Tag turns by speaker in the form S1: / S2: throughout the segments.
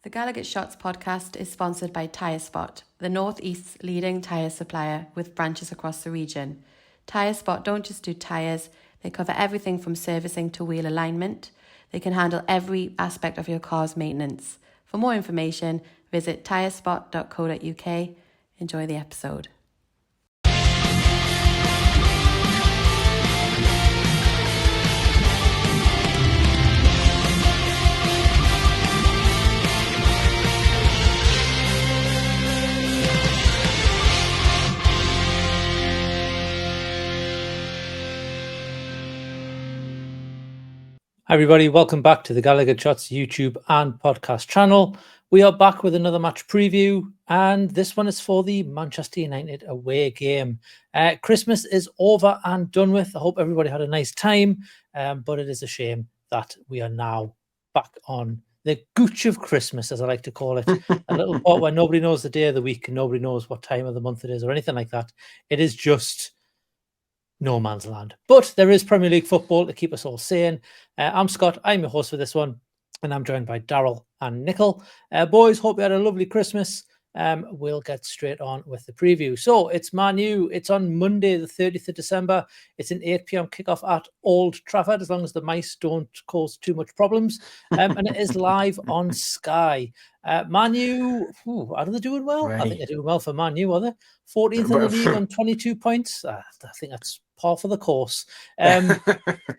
S1: The GallowgateShots podcast is sponsored by Tyre Spot, the North East's leading tyre supplier with branches across the region. Tyre Spot don't just do tyres, they cover everything from servicing to wheel alignment. They can handle every aspect of your car's maintenance. For more information, visit tyrespot.co.uk. Enjoy the episode.
S2: Hi everybody, welcome back to the GallowgateShots YouTube and podcast channel. We are back with another match preview, and this one is for the Manchester United away game. Christmas is over and done with. I hope everybody had a nice time, but it is a shame that we are now back on the gooch of Christmas, as I like to call it. A little part where nobody knows the day of the week and nobody knows what time of the month it is or anything like that. It is just no man's land. But there is Premier League football to keep us all sane. I'm Scott. I'm your host for this one, and I'm joined by Daryl and Nichol. Boys, hope you had a lovely Christmas. We'll get straight on with the preview. So it's Man U. It's on Monday, the 30th of December. It's an 8 p.m. kickoff at Old Trafford, as long as the mice don't cause too much problems. And it is live on Sky. Man U, are they doing well?
S3: Right.
S2: I think they're doing well for Man U, are they? 14th in the league on 22 points. I think that's par for the course.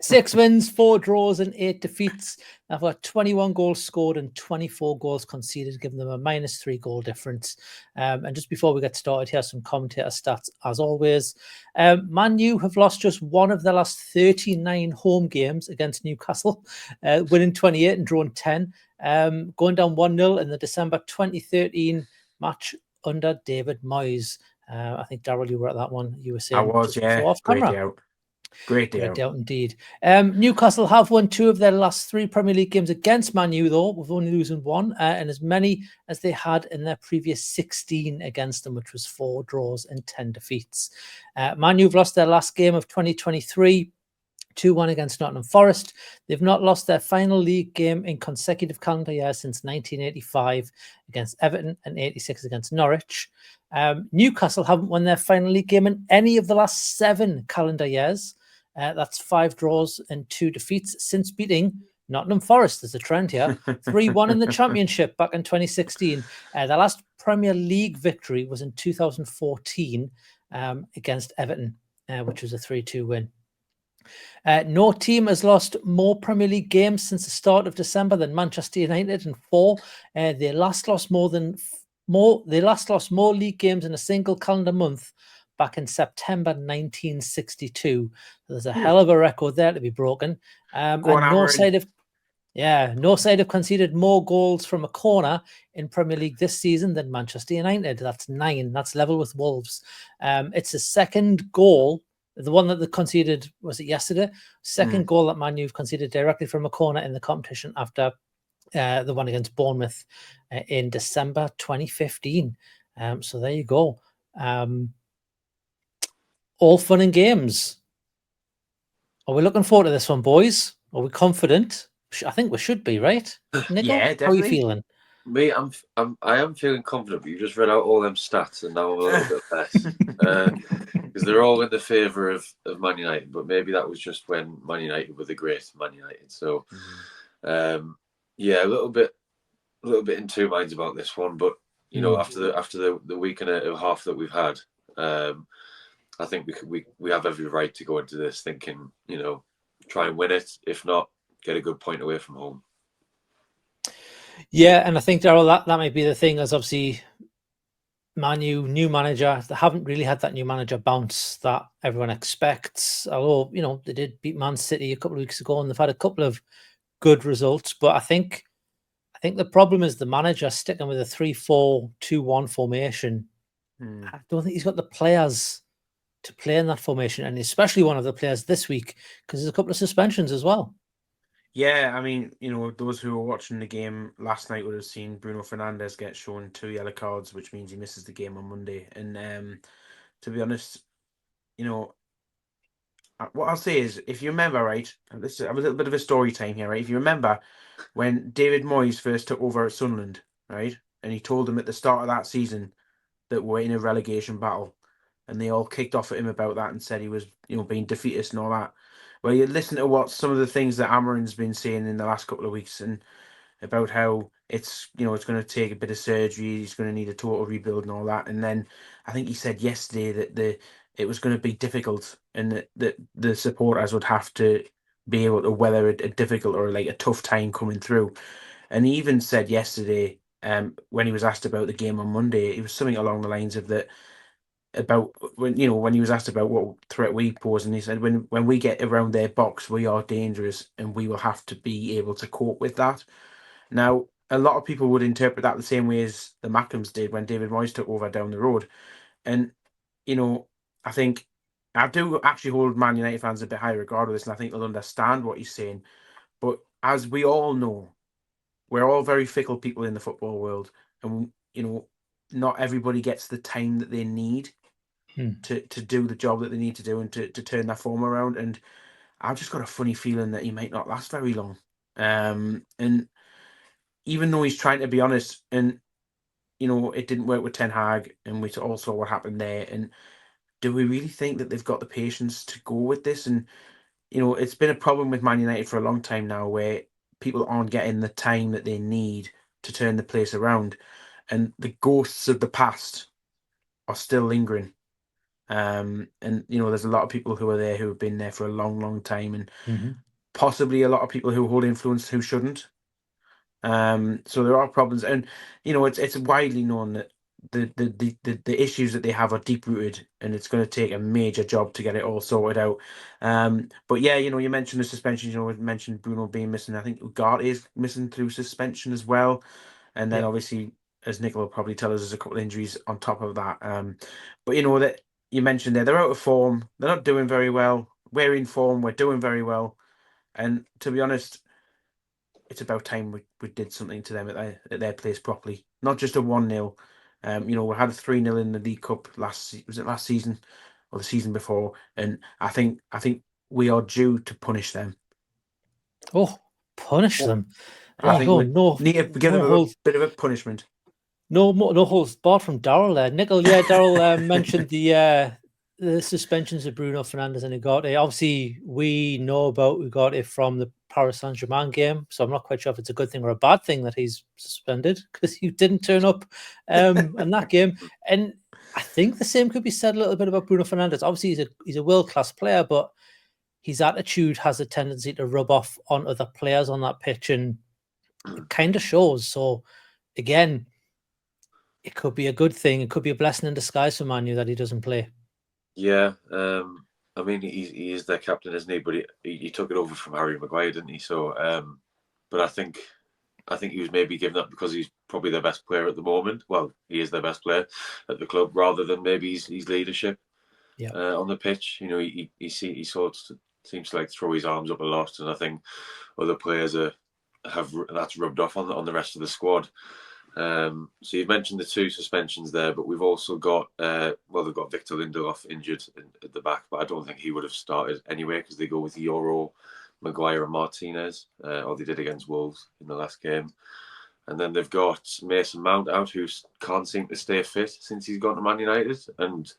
S2: 6 wins, 4 draws and 8 defeats. They've got 21 goals scored and 24 goals conceded, giving them a -3 goal difference. And just before we get started, here's some commentator stats as always. Man U have lost just one of their last 39 home games against Newcastle, winning 28 and drawing 10. Going down 1-0 in the December 2013 match under David Moyes. I think, Daryl, you were at that one. You were saying
S3: I was, yeah.
S2: off camera.
S3: Great day out
S2: Indeed. Newcastle have won 2 of their last 3 Premier League games against Man U, though, with only losing 1, and as many as they had in their previous 16 against them, which was 4 draws and 10 defeats. Man U have lost their last game of 2023, 2-1 against Nottingham Forest. They've not lost their final league game in consecutive calendar years since 1985 against Everton and 86 against Norwich. Newcastle haven't won their final league game in any of the last 7 calendar years. That's 5 draws and 2 defeats since beating Nottingham Forest. There's a trend here. 3-1 in the Championship back in 2016. Their last Premier League victory was in 2014 against Everton, which was a 3-2 win. No team has lost more Premier League games since the start of December than Manchester United in 4. They last lost more league games in a single calendar month back in September 1962. So there's a hell of a record there to be broken. No side have conceded more goals from a corner in Premier League this season than Manchester United. That's 9. That's level with Wolves. It's the second goal. The one that they conceded, was it yesterday? Second goal that Man U conceded directly from a corner in the competition after the one against Bournemouth in December 2015. So there you go. All fun and games. Are we looking forward to this one, boys? Are we confident? I think we should be, right? Nichol,
S3: yeah, definitely.
S2: How are you feeling?
S4: Me, I am feeling confident, but you just read out all them stats, and now I'm a little bit less because they're all in the favour of Man United. But maybe that was just when Man United were the great Man United. So, yeah, a little bit in 2 minds about this one. But you know, after the week and a half that we've had, I think we have every right to go into this thinking, you know, try and win it. If not, get a good point away from home.
S2: Yeah, and I think, Daryl, that might be the thing, as obviously Man U, new manager, they haven't really had that new manager bounce that everyone expects. Although, you know, they did beat Man City a couple of weeks ago and they've had a couple of good results. But I think the problem is the manager sticking with a 3-4-2-1 formation. I don't think he's got the players to play in that formation, and especially one of the players this week, because there's a couple of suspensions as well.
S3: Yeah, I mean, you know, those who were watching the game last night would have seen Bruno Fernandes get shown 2 yellow cards, which means he misses the game on Monday. And to be honest, you know, what I'll say is, if you remember, right, this is a little bit of a story time here, right? If you remember when David Moyes first took over at Sunderland, right? And he told them at the start of that season that we're in a relegation battle, and they all kicked off at him about that and said he was, being defeatist and all that. Well, you listen to what some of the things that Amarin's been saying in the last couple of weeks, and about how it's it's going to take a bit of surgery, he's going to need a total rebuild and all that. And then I think he said yesterday that it was going to be difficult, and that the supporters would have to be able to weather a difficult or like a tough time coming through. And he even said yesterday, when he was asked about the game on Monday, it was something along the lines of that, about when when he was asked about what threat we pose, and he said when we get around their box, we are dangerous, and we will have to be able to cope with that. Now, a lot of people would interpret that the same way as the Mackems did when David Moyes took over down the road. And, I think I do actually hold Man United fans a bit high regard of this, and I think they'll understand what he's saying. But as we all know, we're all very fickle people in the football world. And, not everybody gets the time that they need to do the job that they need to do and to turn that form around. And I've just got a funny feeling that he might not last very long. And even though he's trying to be honest, and it didn't work with Ten Hag, and we all saw what happened there. And do we really think that they've got the patience to go with this? And it's been a problem with Man United for a long time now, where people aren't getting the time that they need to turn the place around, and the ghosts of the past are still lingering. And there's a lot of people who are there who have been there for a long, long time, and possibly a lot of people who hold influence who shouldn't. So there are problems, and it's widely known that the issues that they have are deep rooted, and it's going to take a major job to get it all sorted out. But yeah, you mentioned the suspension. We mentioned Bruno being missing. I think Ugarte is missing through suspension as well, and then obviously, as Nichol will probably tell us, there's a couple of injuries on top of that. But that you mentioned there, they're out of form. They're not doing very well. We're in form. We're doing very well, and to be honest, it's about time we did something to them at their place properly. Not just a 1-0. We had a 3-0 in the League Cup last season or the season before, and I think we are due to punish them.
S2: Oh, punish them!
S3: I think we need to give them a bit of a punishment.
S2: No holds barred from Daryl there. Nichol, yeah, Daryl mentioned the suspensions of Bruno Fernandes and Ugarte. Obviously, we know about Ugarte from the Paris Saint-Germain game, so I'm not quite sure if it's a good thing or a bad thing that he's suspended, because he didn't turn up in that game. And I think the same could be said a little bit about Bruno Fernandes. Obviously, he's a world-class player, but his attitude has a tendency to rub off on other players on that pitch, and it kind of shows. So, again, it could be a good thing. It could be a blessing in disguise for Man U that he doesn't play.
S4: Yeah, I mean, he is their captain, isn't he? But he took it over from Harry Maguire, didn't he? So, but I think he was maybe given that because he's probably their best player at the moment. Well, he is their best player at the club, rather than maybe his leadership on the pitch. He sort of seems to like throw his arms up a lot, and I think other players that's rubbed off on the rest of the squad. So you've mentioned the 2 suspensions there, but we've also got they've got Victor Lindelof injured at the back, but I don't think he would have started anyway, because they go with Euro, Maguire and Martinez, or they did against Wolves in the last game. And then they've got Mason Mount out, who can't seem to stay fit since he's gone to Man United, and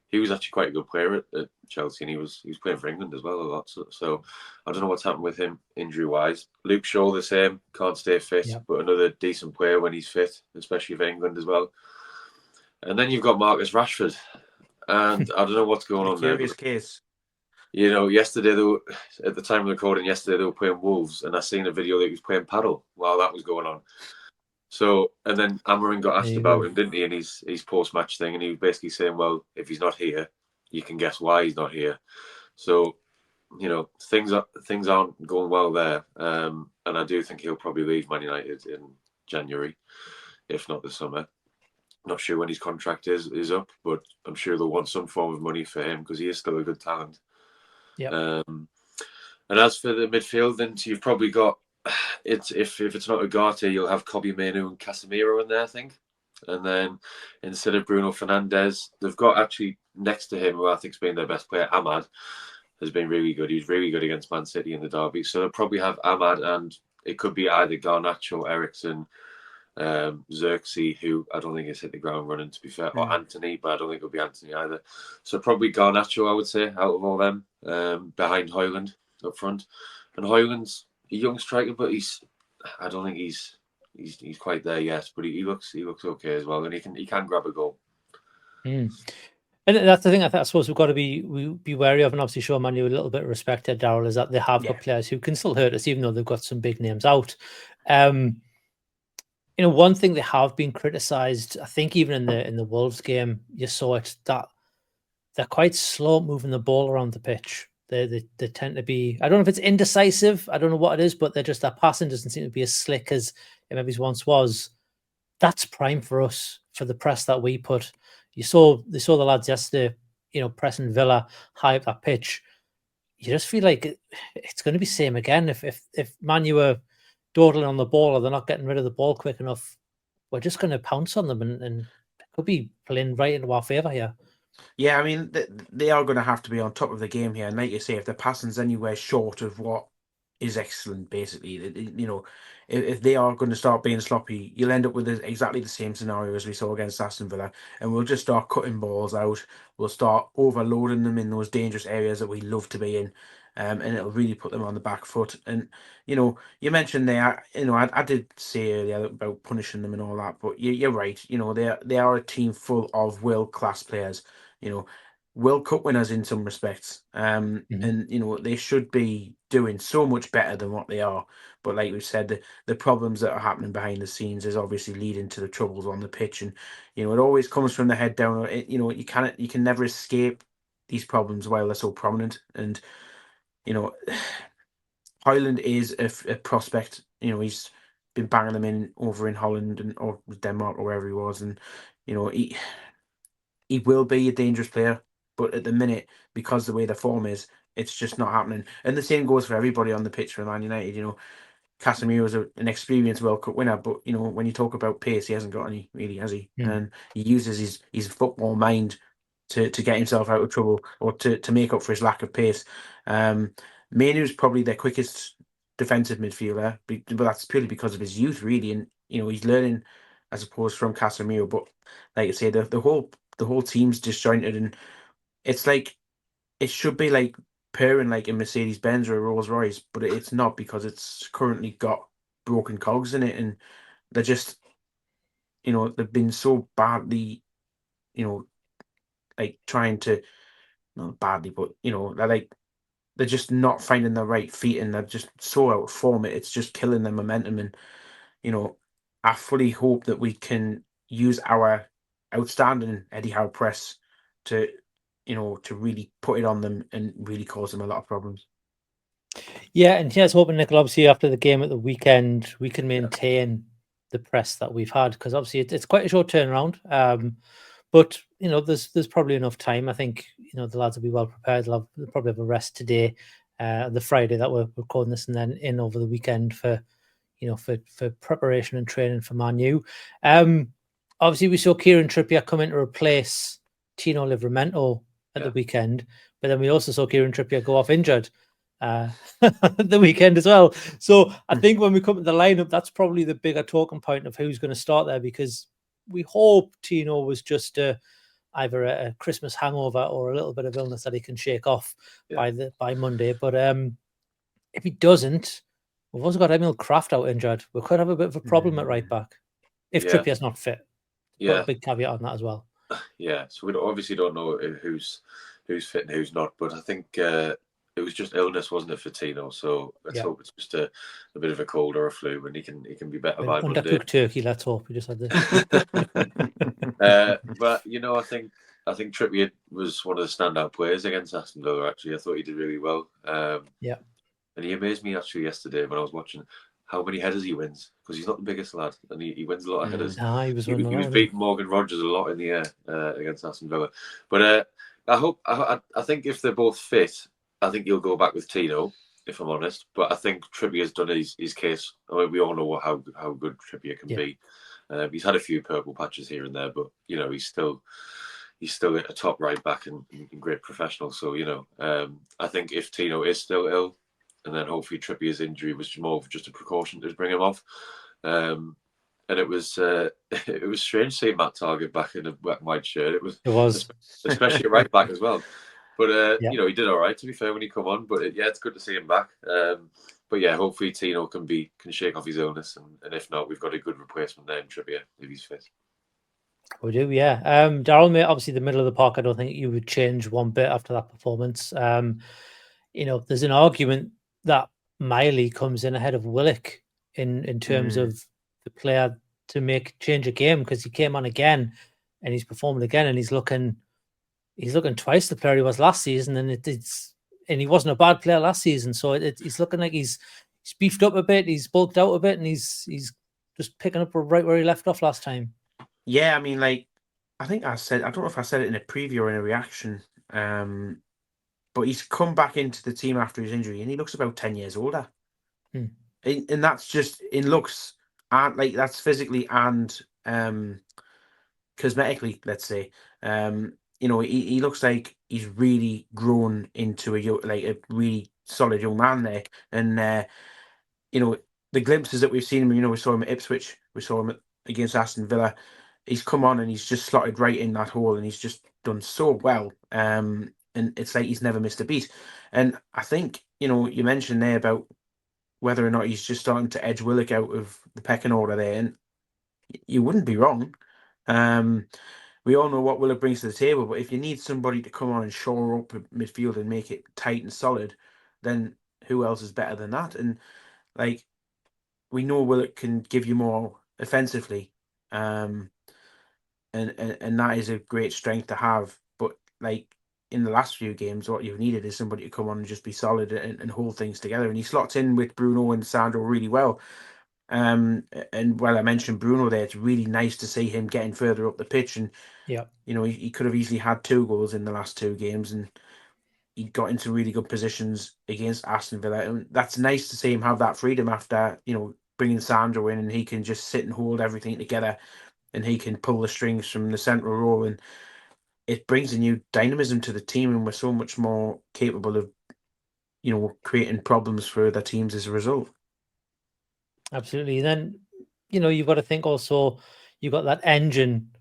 S4: he was actually quite a good player at Chelsea, and he was playing for England as well a lot. So I don't know what's happened with him injury-wise. Luke Shaw, the same, can't stay fit, but another decent player when he's fit, especially for England as well. And then you've got Marcus Rashford, and I don't know what's going on there.
S3: Curious case.
S4: Yesterday, at the time of recording yesterday, they were playing Wolves, and I seen a video that he was playing paddle while that was going on. So, and then Amarin got asked about him, didn't he, in his post-match thing, and he was basically saying, well, if he's not here, you can guess why he's not here. So, things aren't going well there, and I do think he'll probably leave Man United in January, if not the summer. Not sure when his contract is up, but I'm sure they'll want some form of money for him, because he is still a good talent. Yeah. And as for the midfield, then you've probably got, if it's not Ugarte, you'll have Kobbie Mainoo and Casemiro in there, I think. And then instead of Bruno Fernandes, they've got actually next to him, who I think's been their best player, Ahmad, has been really good. He was really good against Man City in the derby. So they'll probably have Ahmad, and it could be either Garnacho, Eriksen, Xerxes, who I don't think has hit the ground running, to be fair, or
S3: Mm.
S4: Anthony, but I don't think it'll be Anthony either. So probably Garnacho, I would say, out of all them, behind Hoyland up front. And Hoyland's a young striker, but I don't think he's quite there yet. But he looks okay as well, and he can grab a goal.
S2: Mm. And that's the thing I suppose we've got to be wary of, and obviously show Man U a little bit of respect at Daryl, is that they have got players who can still hurt us, even though they've got some big names out. One thing they have been criticised, I think even in the Wolves game, you saw it, that they're quite slow at moving the ball around the pitch. They tend to be, I don't know if it's indecisive, I don't know what it is, but their passing doesn't seem to be as slick as it maybe once was. That's prime for us, for the press that we put. They saw the lads yesterday, pressing Villa high up that pitch. You just feel like it's going to be same again. If Man U are dawdling on the ball or they're not getting rid of the ball quick enough, we're just going to pounce on them and it could be playing right into our favour here.
S3: Yeah, I mean, they are going to have to be on top of the game here. And like you say, if the passing's anywhere short of what is excellent, basically, if they are going to start being sloppy, you'll end up with exactly the same scenario as we saw against Aston Villa. And we'll just start cutting balls out. We'll start overloading them in those dangerous areas that we love to be in. And it'll really put them on the back foot. And, you mentioned there, I did say earlier about punishing them and all that, but you're right. They are a team full of world-class players. World Cup winners in some respects. And they should be doing so much better than what they are. But like we've said, the problems that are happening behind the scenes is obviously leading to the troubles on the pitch. And it always comes from the head down. You can never escape these problems while they're so prominent. And Hoyland is a prospect. He's been banging them in over in Holland or Denmark or wherever he was, and he will be a dangerous player, but at the minute, because the way the form is, it's just not happening. And the same goes for everybody on the pitch for Man United. Casemiro is an experienced World Cup winner, but when you talk about pace, he hasn't got any, really, has he?
S2: Mm.
S3: And he uses his football mind to get himself out of trouble or to make up for his lack of pace. Mainoo's probably their quickest defensive midfielder, but that's purely because of his youth, really, and he's learning as opposed from Casemiro. But like I say, the whole team's disjointed, and it's like it should be like pairing like a Mercedes Benz or a Rolls Royce, but it's not, because it's currently got broken cogs in it, and they're just they've been so badly like trying to, not badly, but they're just not finding the right feet, and they're just so out of form. It's just killing their momentum, and I fully hope that we can use our outstanding Eddie Howe press to really put it on them and really cause them a lot of problems.
S2: Yeah, and here's hoping, Nichol, obviously after the game at the weekend, we can maintain the press that we've had, because obviously it's quite a short turnaround. But there's probably enough time. I think the lads will be well prepared. They'll probably have a rest today, the Friday that we're recording this, and then in over the weekend for preparation and training for Man U. Obviously we saw Kieran Trippier come in to replace Tino Livramento at the weekend, but then we also saw Kieran Trippier go off injured the weekend as well. So I think when we come to the lineup, that's probably the bigger talking point of who's going to start there, because we hope Tino was just either a Christmas hangover or a little bit of illness that he can shake off by Monday. But if he doesn't, we've also got Emil Kraft out injured. We could have a bit of a problem at right back if Trippier's not fit. Put a big caveat on that as well.
S4: Yeah, so we obviously don't know who's fit and who's not, but I think it was just illness, wasn't it, for Tino? So let's hope it's just a bit of a cold or a flu, and he can be better by Monday.
S2: Undercooked turkey. Let's hope we just had this.
S4: But I think Trippier was one of the standout players against Aston Villa. Actually, I thought he did really well. And he amazed me actually yesterday when I was watching how many headers he wins, because he's not the biggest lad, and he wins a lot of headers.
S2: He was
S4: beating Morgan Rogers a lot in the air against Aston Villa. But I think if they're both fit, I think he'll go back with Tino, if I'm honest. But I think Trippier's done his case. I mean, we all know how good Trippier can be. He's had a few purple patches here and there, but he's still a top right back and great professional. So I think if Tino is still ill, and then hopefully Trippier's injury was more of just a precaution to bring him off, and and it was it was strange seeing Matt Target back in a black and white shirt. It was especially at right back as well. But
S2: Yeah.
S4: you know, he did all right, to be fair, when he come on. But yeah, it's good to see him back. But yeah, hopefully Tino can shake off his illness, and if not, we've got a good replacement there in Trippier if he's fit.
S2: We do, yeah. Daryl, mate, obviously the middle of the park, I don't think you would change one bit after that performance. You know, there's an argument that Miley comes in ahead of Willock in terms of the player to change a game, because he came on again and he's performing again, and he's looking twice the player he was last season, and he wasn't a bad player last season, so he's looking like he's beefed up a bit, he's bulked out a bit, and he's just picking up right where he left off last time.
S3: Yeah, I mean, like, I think I don't know if I said it in a preview or in a reaction, but he's come back into the team after his injury, and he looks about 10 years older. And that's just in looks, and like that's physically and cosmetically, let's say. You know, he looks like he's really grown into a really solid young man there, and you know, the glimpses that we've seen him. You know, we saw him at Ipswich, we saw him against Aston Villa. He's come on and he's just slotted right in that hole, and he's just done so well. And it's like he's never missed a beat. And I think, you know, you mentioned there about whether or not he's just starting to edge Willock out of the pecking order there, and you wouldn't be wrong. We all know what Willock brings to the table, but if you need somebody to come on and shore up midfield and make it tight and solid, then who else is better than that? And like, we know Willock can give you more offensively, and that is a great strength to have. But like in the last few games, what you've needed is somebody to come on and just be solid and hold things together. And he slots in with Bruno and Sandro really well. And while I mentioned Bruno there, it's really nice to see him getting further up the pitch. And
S2: yeah,
S3: you know, he could have easily had 2 goals in the last 2 games, and he got into really good positions against Aston Villa. And that's nice to see him have that freedom after, you know, bringing Sandro in, and he can just sit and hold everything together, and he can pull the strings from the central row, and it brings a new dynamism to the team, and we're so much more capable of, you know, creating problems for other teams as a result.
S2: Absolutely. And then, you know, you've got to think also, you've got that engine,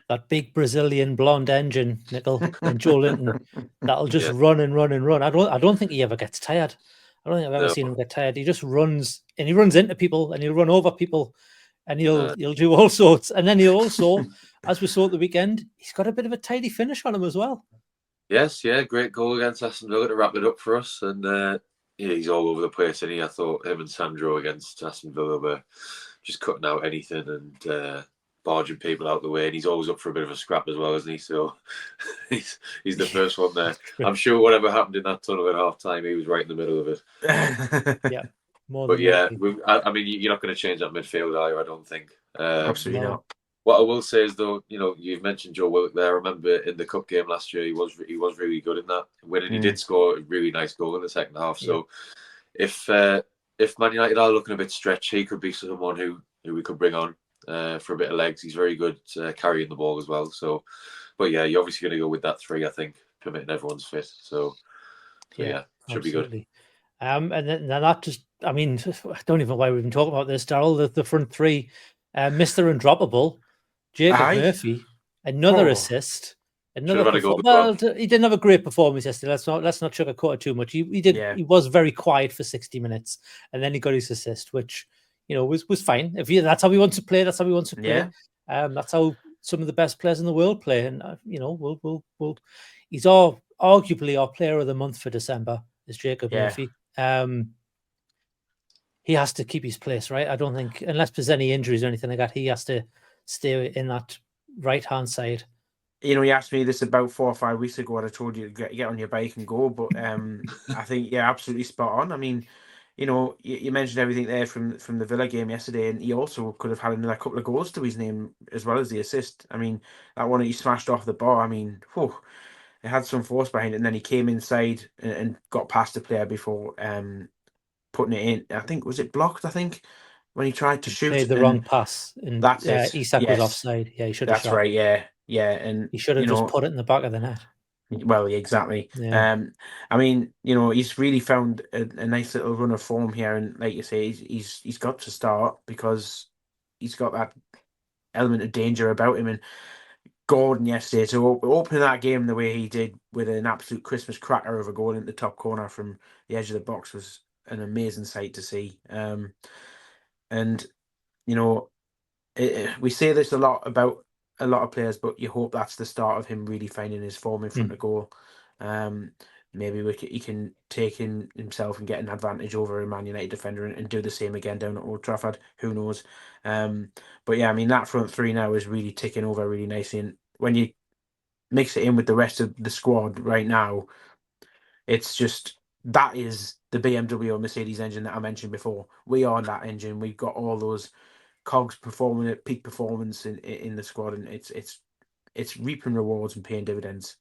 S2: that big Brazilian blonde engine, Nichol, and Joe Linton, that'll just run and run and run. I don't think he ever gets tired. I don't think I've ever seen him get tired. He just runs, and he runs into people, and he'll run over people, and he'll do all sorts. And then he'll also, as we saw at the weekend, he's got a bit of a tidy finish on him as well.
S4: Yes, yeah, great goal against Aston Villa to wrap it up for us. And yeah, he's all over the place. And I thought him and Sandro against Aston Villa were just cutting out anything and barging people out the way. And he's always up for a bit of a scrap as well, isn't he? So he's the first one there. I'm sure whatever happened in that tunnel at half time, he was right in the middle of it.
S2: Yeah.
S4: But yeah, I mean, you're not going to change that midfield, are you? I don't think.
S3: Absolutely not.
S4: What I will say is, though, you know, you've mentioned Joe Willock there. I remember in the cup game last year, he was really good in that. When he did score a really nice goal in the second half. So if Man United are looking a bit stretched, he could be someone who we could bring on for a bit of legs. He's very good carrying the ball as well. So, but yeah, you're obviously going to go with that 3, I think, permitting everyone's fit. So yeah, should
S2: absolutely.
S4: be good.
S2: And then that just, I mean, I don't even know why we've been talking about this, Daryl. The front 3, Mr. Undroppable, Jacob Murphy, another assist, another performance. Well, he didn't have a great performance yesterday. Let's not sugarcoat it too much. He did. Yeah. He was very quiet for 60 minutes, and then he got his assist, which, you know, was fine. That's how he wants to play. That's how he wants to play. Yeah. That's how some of the best players in the world play. And you know, we'll he's arguably our player of the month for December is Jacob Murphy. He has to keep his place, right? I don't think, unless there's any injuries or anything like that, he has to stay in that right-hand side.
S3: You know, you asked me this about 4 or 5 weeks ago, and I told you to get on your bike and go. But I think absolutely spot on. I mean, you know, you mentioned everything there from the Villa game yesterday, and he also could have had another couple of goals to his name as well as the assist. I mean, that one that he smashed off the bar. I mean, it had some force behind it, and then he came inside and got past the player before putting it in. I think, was it blocked? I think when he tried to shoot,
S2: played the wrong pass, and
S3: that's it.
S2: Isak was offside. Yeah, he should have.
S3: That's right. Yeah, and
S2: he should have just put it in the back of the net.
S3: Well, exactly.
S2: Yeah.
S3: I mean, you know, he's really found a nice little run of form here, and like you say, he's got to start because he's got that element of danger about him. And Gordon yesterday, to open that game the way he did with an absolute Christmas cracker of a goal into the top corner from the edge of the box was an amazing sight to see. And you know, we say this a lot about a lot of players, but you hope that's the start of him really finding his form in front of goal. Maybe he can take himself and get an advantage over a Man United defender and do the same again down at Old Trafford. Who knows? But yeah, I mean, that front three now is really ticking over really nicely. And when you mix it in with the rest of the squad right now, it's just, that is the BMW or Mercedes engine that I mentioned before. We are that engine. We've got all those cogs performing at peak performance in the squad, and it's reaping rewards and paying dividends.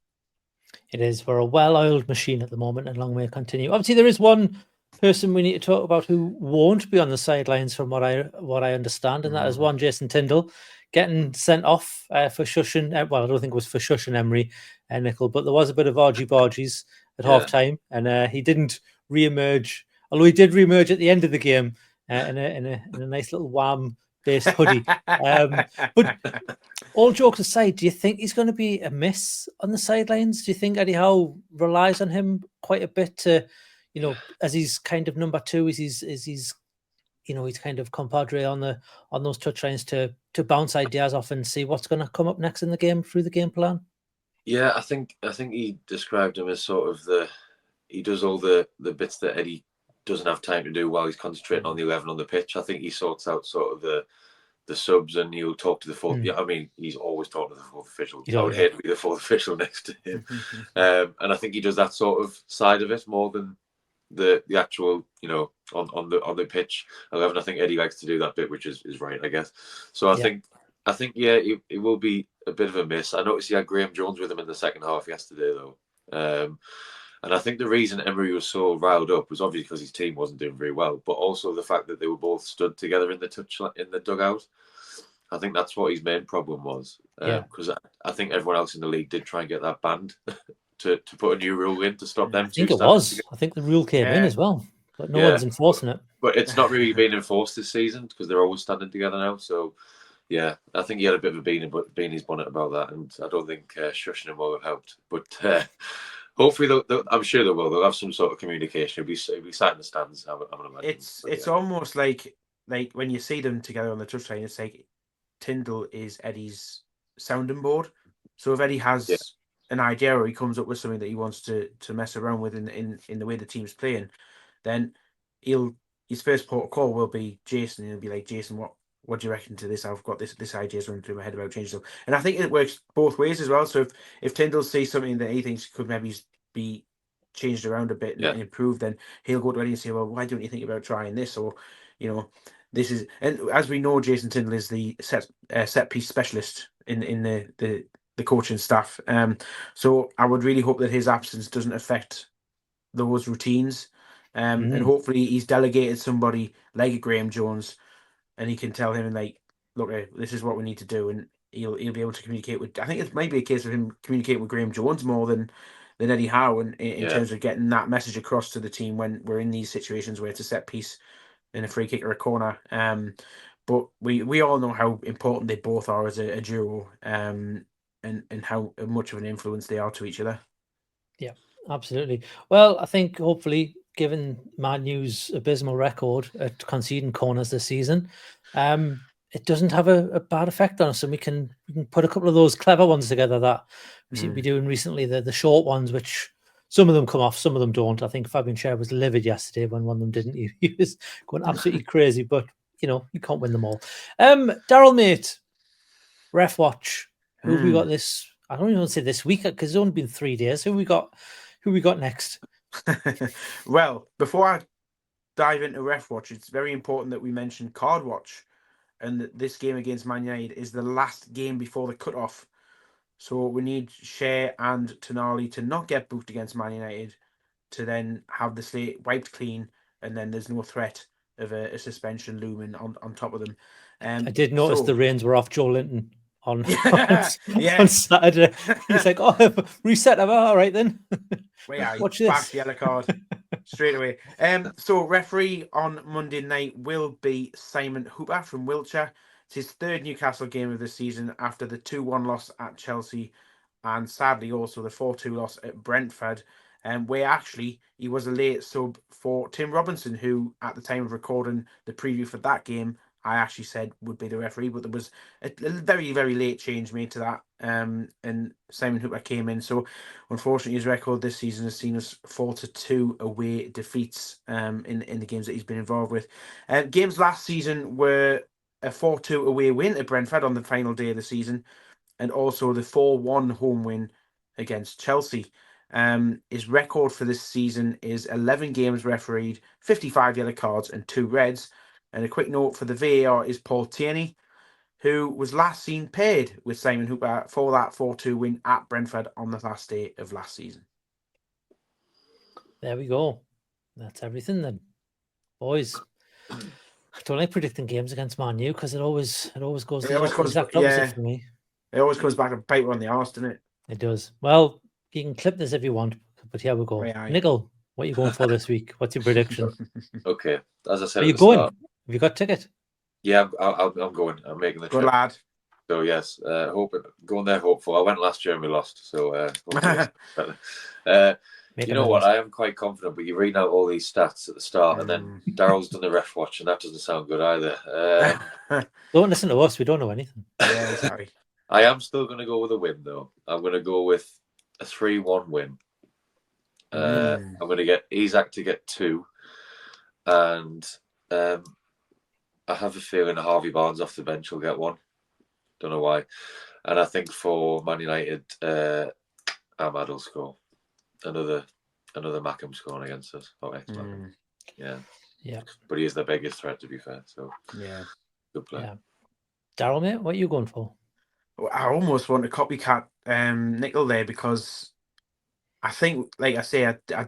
S2: It is. We're a well-oiled machine at the moment, and long may it continue. Obviously, there is one person we need to talk about who won't be on the sidelines, from what I understand, and that is one Jason Tindall getting sent off for shushing. Well, I don't think it was for shushing Emery and Nichol, but there was a bit of argy-bargies at half time, and he didn't re-emerge. Although he did re-emerge at the end of the game in a nice little Wham-based hoodie. But all jokes aside, do you think he's going to be a miss on the sidelines? Do you think Eddie Howe relies on him quite a bit to, as he's kind of number two, is he's he's kind of compadre on those touchlines to bounce ideas off and see what's going to come up next in the game through the game plan?
S4: Yeah, I think he described him as sort of he does all the bits that Eddie doesn't have time to do while he's concentrating on the 11 on the pitch. I think he sorts out sort of the subs, and he'll talk to the fourth. Yeah, I mean, he's always talking to the fourth official. I would hate to be the fourth official next to him. And I think he does that sort of side of it more than the actual, on the pitch 11. I think Eddie likes to do that bit, which is right, I guess. So I think it will be a bit of a miss. I noticed he had Graham Jones with him in the second half yesterday, though. And I think the reason Emery was so riled up was obviously because his team wasn't doing very well, but also the fact that they were both stood together in the dugout. I think that's what his main problem was. Because I think everyone else in the league did try and get that banned to put a new rule in to stop them.
S2: I think it was. Together. I think the rule came in as well, but no one's enforcing it.
S4: But it's not really being enforced this season because they're always standing together now. So, yeah, I think he had a bit of a bean his bonnet about that, and I don't think shushing him will have helped. But hopefully, I'm sure they will. They'll have some sort of communication. It'll be sat in the stands. I'm imagining.
S3: It's almost like when you see them together on the touchline, it's like Tindall is Eddie's sounding board. So if Eddie has an idea or he comes up with something that he wants to mess around with in the way the team's playing, then his first port of call will be Jason. He'll be like, Jason, what do you reckon to this? I've got this idea running through my head about changing stuff. And I think it works both ways as well. So if Tindall sees something that he thinks could maybe be changed around a bit and improved, then he'll go to Eddie and say, well, why don't you think about trying this? Or, this is, and as we know, Jason Tindall is the set piece specialist in the coaching staff. So I would really hope that his absence doesn't affect those routines. And hopefully he's delegated somebody like a Graham Jones, and he can tell him, like, look, this is what we need to do, and he'll be able to communicate with. I think it might be a case of him communicating with Graham Jones more than Eddie Howe, in terms of getting that message across to the team when we're in these situations where it's a set piece in a free kick or a corner. But we all know how important they both are as a duo, and how much of an influence they are to each other.
S2: Yeah, absolutely. Well, I think hopefully, given Man U's abysmal record at conceding corners this season, it doesn't have a bad effect on us, and we can put a couple of those clever ones together that we seem to be doing recently. The short ones, which some of them come off, some of them don't. I think Fabian Schär was livid yesterday when one of them didn't. He was going absolutely crazy, but you can't win them all. Daryl, mate, ref watch. Who have we got this? I don't even want to say this week because it's only been 3 days. Who we got next?
S3: Well, before I dive into ref watch, it's very important that we mention card watch, and that this game against Man United is the last game before the cut-off. So we need Schär and Tonali to not get booked against Man United, to then have the slate wiped clean, and then there's no threat of a suspension looming on top of them.
S2: I did notice the reins were off Joe Linton on Saturday. He's like, reset them. All right then.
S3: Watch this. Back yellow card straight away. So referee on Monday night will be Simon Hooper from Wiltshire. It's his third Newcastle game of the season after the 2-1 loss at Chelsea and sadly also the 4-2 loss at Brentford, where actually he was a late sub for Tim Robinson, who at the time of recording the preview for that game, I actually said would be the referee, but there was a very, very late change made to that, and Simon Hooper came in. So unfortunately, his record this season has seen us fall to 2 away defeats in the games that he's been involved with. Games last season were a 4-2 away win at Brentford on the final day of the season, and also the 4-1 home win against Chelsea. His record for this season is 11 games refereed, 55 yellow cards and 2 reds. And a quick note for the VAR is Paul Tierney, who was last seen paired with Simon Hooper for that 4-2 win at Brentford on the last day of last season.
S2: There we go. That's everything then. Boys, I don't like predicting games against Man U because it always goes the exact opposite for me.
S3: It always comes back and bite on the arse, doesn't it?
S2: It does. Well, you can clip this if you want, but here we go. Nichol, what are you going for this week? What's your prediction?
S4: Okay, as I said,
S2: are you going? Start, have you got a ticket?
S4: Yeah, I'm going. I'm making the trip.
S3: Good lad.
S4: So yes, going there hopeful. I went last year and we lost. So you know what? I am quite confident, but you read out all these stats at the start, and then Daryl's done the ref watch, and that doesn't sound good either.
S2: Don't listen to us. We don't know anything.
S3: Yeah, sorry.
S4: I am still going to go with a win, though. I'm going to go with a 3-1 win. I'm going to get Isak to get 2, and I have a feeling Harvey Barnes off the bench will get 1. Don't know why. And I think for Man United, Ahmad will score. Another Mackham scoring against us. Yeah. But he is the biggest threat, to be fair. So
S3: yeah,
S4: good play. Yeah.
S2: Daryl, mate, what are you going for?
S3: I almost want to copycat Nichol there because I think, like I say, I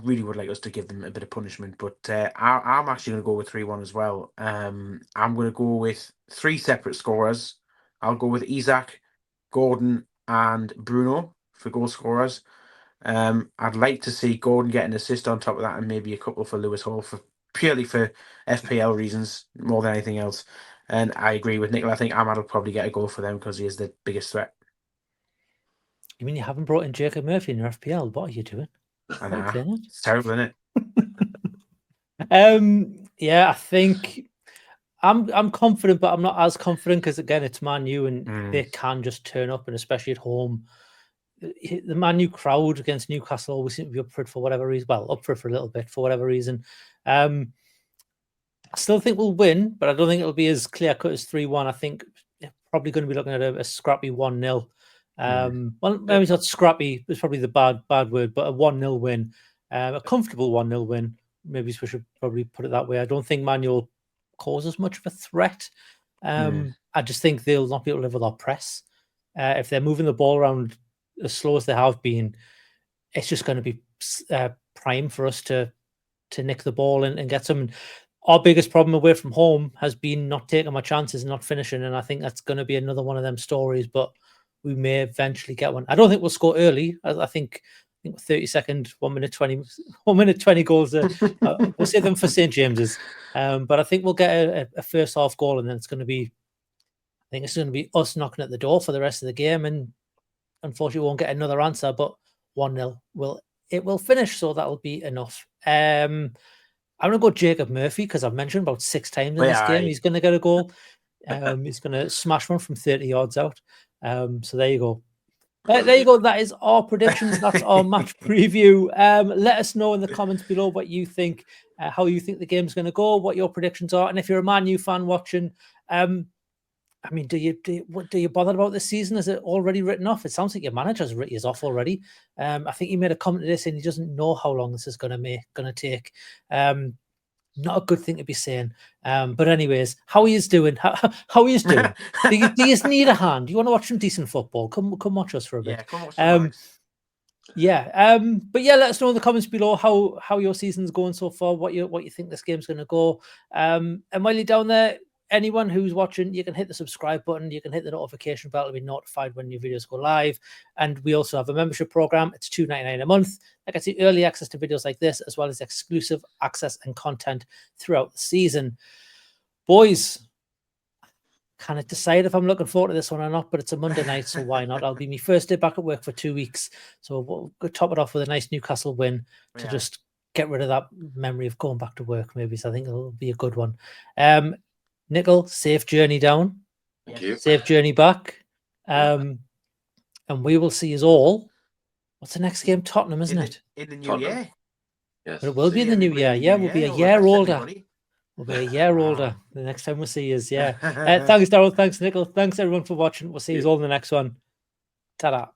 S3: really would like us to give them a bit of punishment, but I'm actually going to go with 3-1 as well. I'm going to go with 3 separate scorers. I'll go with Isak, Gordon, and Bruno for goal scorers. I'd like to see Gordon get an assist on top of that, and maybe a couple for Lewis Hall purely for FPL reasons more than anything else. And I agree with Nichol. I think Ahmad will probably get a goal for them because he is the biggest threat.
S2: You mean you haven't brought in Jacob Murphy in your FPL? What are you doing?
S3: I know. It's terrible, isn't
S2: it? Yeah, I think I'm confident, but I'm not as confident because again, it's Man U and they can just turn up, and especially at home. The Man U crowd against Newcastle always seem to be up for it for whatever reason. Well, up for it for a little bit for whatever reason. I still think we'll win, but I don't think it'll be as clear cut as 3-1. I think probably going to be looking at a scrappy 1-0. Well, maybe it's not scrappy. It's probably the bad word, but a 1-0 win, a comfortable 1-0 win. Maybe we should probably put it that way. I don't think Man U will cause as much of a threat. I just think they'll not be able to live with our press. If they're moving the ball around as slow as they have been, it's just going to be prime for us to nick the ball and get some. Our biggest problem away from home has been not taking my chances and not finishing, and I think that's going to be another one of them stories, but we may eventually get one. I don't think we'll score early. I think 30-second, 1 minute 20 goals. We'll save them for St. James's. But I think we'll get a first half goal, and then it's going to be us knocking at the door for the rest of the game, and unfortunately we won't get another answer, but 1-0 will finish, so that'll be enough. I'm going to go Jacob Murphy because I've mentioned about 6 times in this game he's going to get a goal. He's going to smash one from 30 yards out. So there you go. There you go. That is our predictions. That's our match preview. Let us know in the comments below what you think, how you think the game's going to go, what your predictions are. And if you're a Man U fan watching, I mean, do you bother about this season? Is it already written off? It sounds like your manager's written us off already. I think he made a comment today saying he doesn't know how long this is going to take. Not a good thing to be saying. But anyways, how he is doing? How he is doing? do you need a hand? Do you want to watch some decent football? Come watch us for a bit.
S3: Yeah, come watch some
S2: but yeah, let us know in the comments below how your season's going so far. What you think this game's going to go. And while you're down there, anyone who's watching, you can hit the subscribe button. You can hit the notification bell to be notified when new videos go live. And we also have a membership program. It's $2.99 a month. That gets you early access to videos like this, as well as exclusive access and content throughout the season. Boys, can't decide if I'm looking forward to this one or not, but it's a Monday night, so why not? I'll be my first day back at work for 2 weeks, so we'll top it off with a nice Newcastle win to just get rid of that memory of going back to work, maybe. So I think it'll be a good one. Nichol, safe journey down.
S4: Thank you.
S2: Safe journey back. And we will see us all. What's the next game? Tottenham, isn't it?
S3: In the new
S4: Tottenham.
S3: year.
S4: Yes.
S2: But it will be in the new year. Yeah, we'll be a year older. We'll be a year older the next time we see us. Yeah. Thanks, Daryl. Thanks, Nichol. Thanks, everyone, for watching. We'll see you all in the next one. Ta-da.